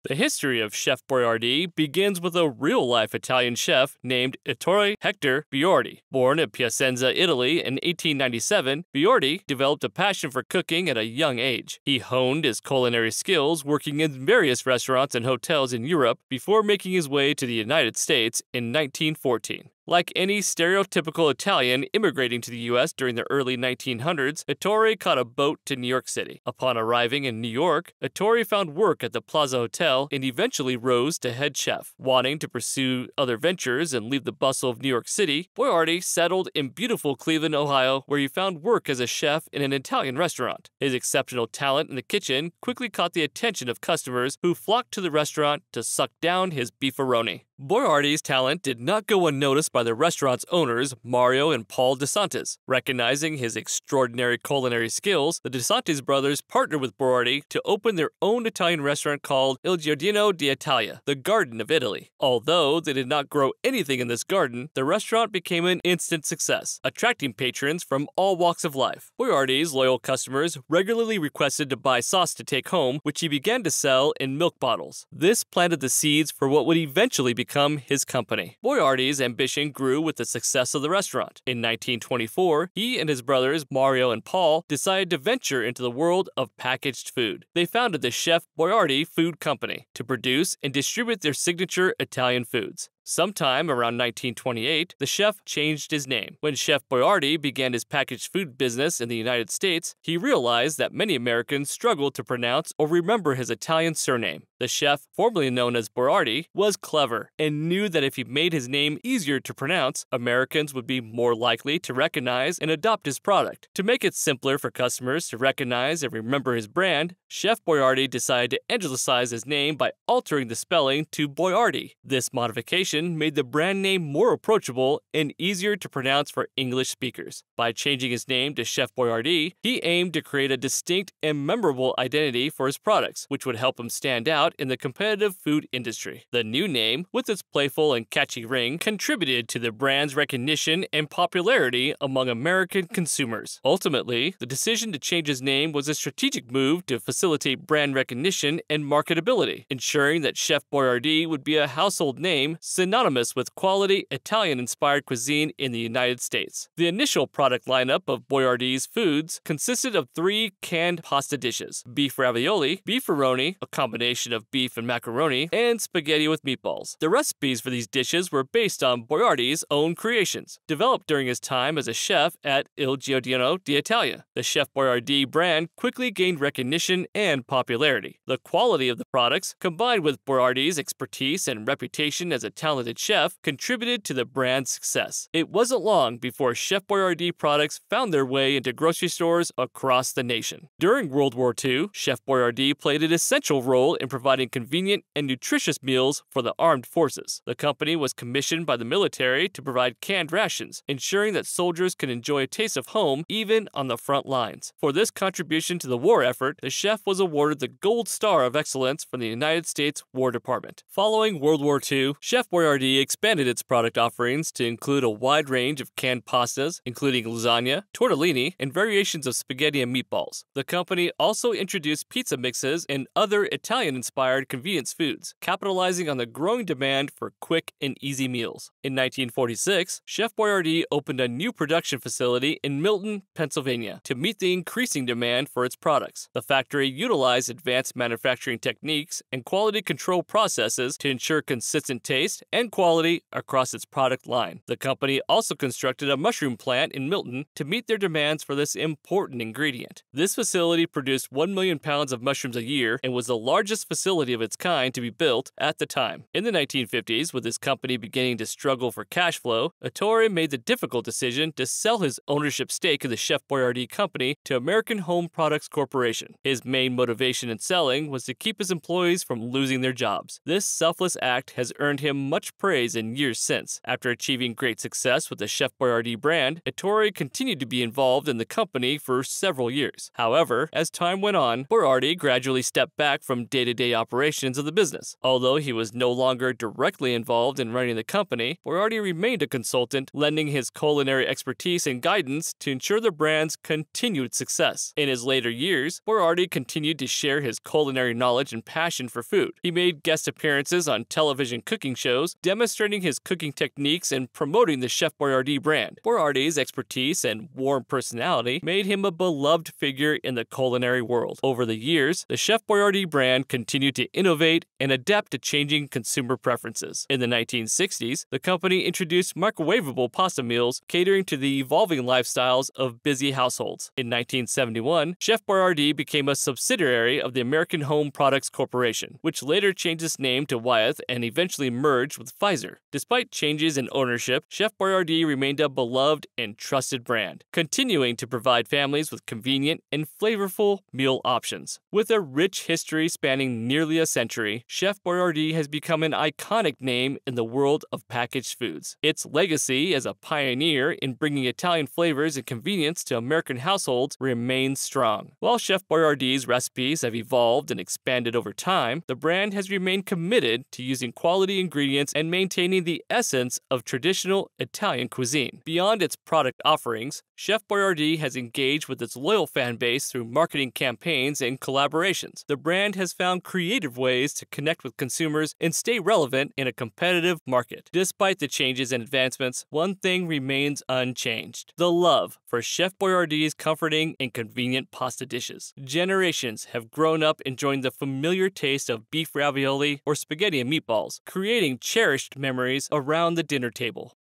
The history of Chef Boyardee begins with a real-life Italian chef named Ettore Hector Boiardi. Born in Piacenza, Italy in 1897, Boiardi developed a passion for cooking at a young age. He honed his culinary skills working in various restaurants and hotels in Europe before making his way to the United States in 1914. Like any stereotypical Italian immigrating to the U.S. during the early 1900s, Ettore caught a boat to New York City. Upon arriving in New York, Ettore found work at the Plaza Hotel and eventually rose to head chef. Wanting to pursue other ventures and leave the bustle of New York City, Boiardi settled in beautiful Cleveland, Ohio, where he found work as a chef in an Italian restaurant. His exceptional talent in the kitchen quickly caught the attention of customers who flocked to the restaurant to suck down his beefaroni. Boiardi's talent did not go unnoticed by the restaurant's owners, Mario and Paul DeSantis. Recognizing his extraordinary culinary skills, the DeSantis brothers partnered with Boiardi to open their own Italian restaurant called Il Giardino d'Italia, the Garden of Italy. Although they did not grow anything in this garden, the restaurant became an instant success, attracting patrons from all walks of life. Boiardi's loyal customers regularly requested to buy sauce to take home, which he began to sell in milk bottles. This planted the seeds for what would eventually become his company. Boiardi's ambition grew with the success of the restaurant. In 1924, he and his brothers, Mario and Paul, decided to venture into the world of packaged food. They founded the Chef Boyardee Food Company to produce and distribute their signature Italian foods. Sometime around 1928, the chef changed his name. When Chef Boyardee began his packaged food business in the United States, he realized that many Americans struggled to pronounce or remember his Italian surname. The chef, formerly known as Boiardi, was clever and knew that if he made his name easier to pronounce, Americans would be more likely to recognize and adopt his product. To make it simpler for customers to recognize and remember his brand, Chef Boyardee decided to anglicize his name by altering the spelling to Boiardi. This modification made the brand name more approachable and easier to pronounce for English speakers. By changing his name to Chef Boyardee, he aimed to create a distinct and memorable identity for his products, which would help him stand out in the competitive food industry. The new name, with its playful and catchy ring, contributed to the brand's recognition and popularity among American consumers. Ultimately, the decision to change his name was a strategic move to facilitate brand recognition and marketability, ensuring that Chef Boyardee would be a household name synonymous with quality Italian-inspired cuisine in the United States. The initial product lineup of Boiardee's foods consisted of 3 canned pasta dishes: beef ravioli, beefaroni, a combination of beef and macaroni, and spaghetti with meatballs. The recipes for these dishes were based on Boiardi's own creations, developed during his time as a chef at Il Giardino d'Italia. The Chef Boyardee brand quickly gained recognition and popularity. The quality of the products, combined with Boiardi's expertise and reputation as a talented chef, contributed to the brand's success. It wasn't long before Chef Boyardee products found their way into grocery stores across the nation. During World War II, Chef Boyardee played an essential role in providing convenient and nutritious meals for the armed forces. The company was commissioned by the military to provide canned rations, ensuring that soldiers could enjoy a taste of home even on the front lines. For this contribution to the war effort, the chef was awarded the Gold Star of Excellence from the United States War Department. Following World War II, Chef Boyardee expanded its product offerings to include a wide range of canned pastas, including lasagna, tortellini, and variations of spaghetti and meatballs. The company also introduced pizza mixes and other Italian-inspired convenience foods, capitalizing on the growing demand for quick and easy meals. In 1946, Chef Boyardee opened a new production facility in Milton, Pennsylvania, to meet the increasing demand for its products. The factory utilized advanced manufacturing techniques and quality control processes to ensure consistent taste and quality across its product line. The company also constructed a mushroom plant in Milton to meet their demands for this important ingredient. This facility produced 1 million pounds of mushrooms a year and was the largest facility of its kind to be built at the time. In the 1950s, with his company beginning to struggle for cash flow, Ettore made the difficult decision to sell his ownership stake in the Chef Boyardee company to American Home Products Corporation. His main motivation in selling was to keep his employees from losing their jobs. This selfless act has earned him much praise in years since. After achieving great success with the Chef Boyardee brand, Ettore continued to be involved in the company for several years. However, as time went on, Boyardee gradually stepped back from day-to-day operations of the business. Although he was no longer directly involved in running the company, Boiardi remained a consultant, lending his culinary expertise and guidance to ensure the brand's continued success. In his later years, Boiardi continued to share his culinary knowledge and passion for food. He made guest appearances on television cooking shows, demonstrating his cooking techniques and promoting the Chef Boyardee brand. Boiardi's expertise and warm personality made him a beloved figure in the culinary world. Over the years, the Chef Boyardee brand continued to innovate and adapt to changing consumer preferences. In the 1960s, the company introduced microwavable pasta meals, catering to the evolving lifestyles of busy households. In 1971, Chef Boyardee became a subsidiary of the American Home Products Corporation, which later changed its name to Wyeth and eventually merged with Pfizer. Despite changes in ownership, Chef Boyardee remained a beloved and trusted brand, continuing to provide families with convenient and flavorful meal options. With a rich history spanning nearly a century, Chef Boyardee has become an iconic name in the world of packaged foods. Its legacy as a pioneer in bringing Italian flavors and convenience to American households remains strong. While Chef Boyardee's recipes have evolved and expanded over time, the brand has remained committed to using quality ingredients and maintaining the essence of traditional Italian cuisine. Beyond its product offerings, Chef Boyardee has engaged with its loyal fan base through marketing campaigns and collaborations. The brand has found creative ways to connect with consumers and stay relevant in a competitive market. Despite the changes and advancements, one thing remains unchanged: the love for Chef Boyardee's comforting and convenient pasta dishes. Generations have grown up enjoying the familiar taste of beef ravioli or spaghetti and meatballs, creating cherished memories around the dinner table.